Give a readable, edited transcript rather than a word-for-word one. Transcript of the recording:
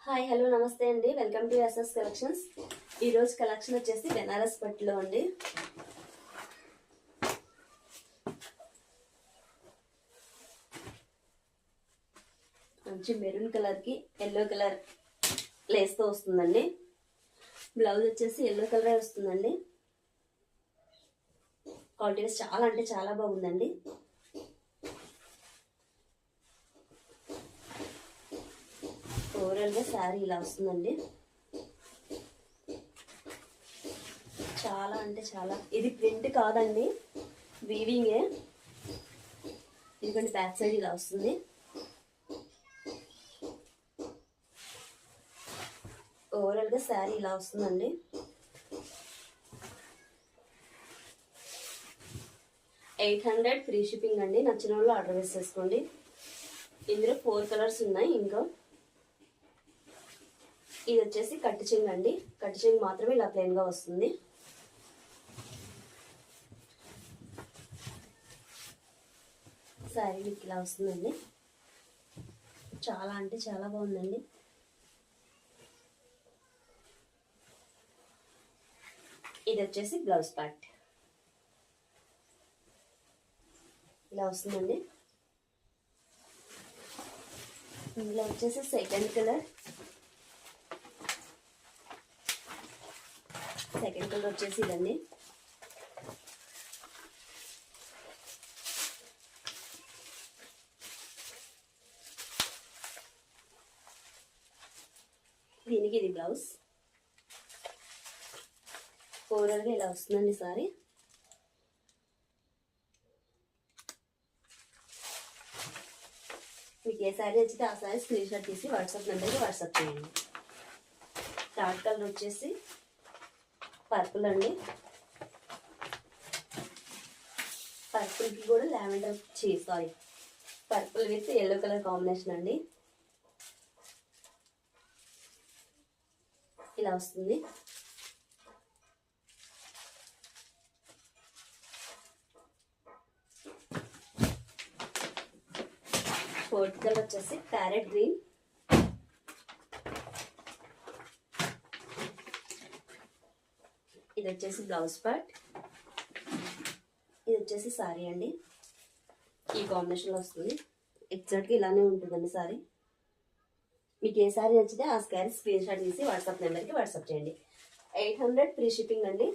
Hi hello నమస్తే అండి. Welcome to SS collections. ఈరోజు కలెక్షన్ వచ్చేసి బెనారస్ పట్టులో అండి. మంచి మెరూన్ కలర్కి ఎల్లో కలర్ లేస్తో వస్తుందండి. బ్లౌజ్ వచ్చేసి ఎల్లో కలరే వస్తుందండి. క్వాలిటీ చాలా అంటే చాలా బాగుందండి. ఓవరాల్గా శారీ ఇలా వస్తుందండి. చాలా అంటే చాలా, ఇది ప్రింట్ కాదండి, వీవింగే. ఇదిగోండి బ్యాక్ సైడ్ ఇలా వస్తుంది. ఓవరాల్గా శారీ ఇలా వస్తుందండి. $800 ఫ్రీ షిప్పింగ్ అండి. నచ్చిన వాళ్ళు ఆర్డర్ వేసేసుకోండి. ఇందులో 4 కలర్స్ ఉన్నాయి. ఇంకా ఇది వచ్చేసి కట్టు చెంగు అండి. కట్టు చెంగు మాత్రమే ఇలా ప్లెయిన్గా వస్తుంది. శారీ లుక్ ఇలా వస్తుందండి. చాలా అంటే చాలా బాగుందండి. ఇది వచ్చేసి బ్లౌజ్ పార్ట్ ఇలా వస్తుందండి. ఇందులో వచ్చేసి సెకండ్ కలర్ వచ్చేసి ఇదండి. దీనికి ఇది బ్లౌజ్. ఓవరాల్గా ఇలా వస్తుందండి సారీ. మీకు ఏ శారీ వచ్చితే ఆ శారీ స్క్రీన్ షాట్ తీసి వాట్సాప్ నెంబర్కి వాట్సాప్ చేయండి. థర్డ్ కలర్ వచ్చేసి పర్పుల్ అండి. పర్పుల్కి కూడా lavender purple with yellow colour combination అండి. ఇలా వస్తుంది. ఫోర్త్ కలర్ వచ్చేసి ప్యారెట్ గ్రీన్. ఇది వచ్చేసి బ్లౌజ్ పార్ట్. ఇది వచ్చేసి సారీ అండి. ఈ కాంబినేషన్లో వస్తుంది. ఎగ్జాక్ట్గా ఇలానే ఉంటుందండి సారీ. మీకు ఏ సారీ నచ్చితే ఆ సారీ స్క్రీన్ షాట్ తీసి వాట్సాప్ నెంబర్కి వాట్సాప్ చేయండి. 800 ఫ్రీ షిప్పింగ్ అండి.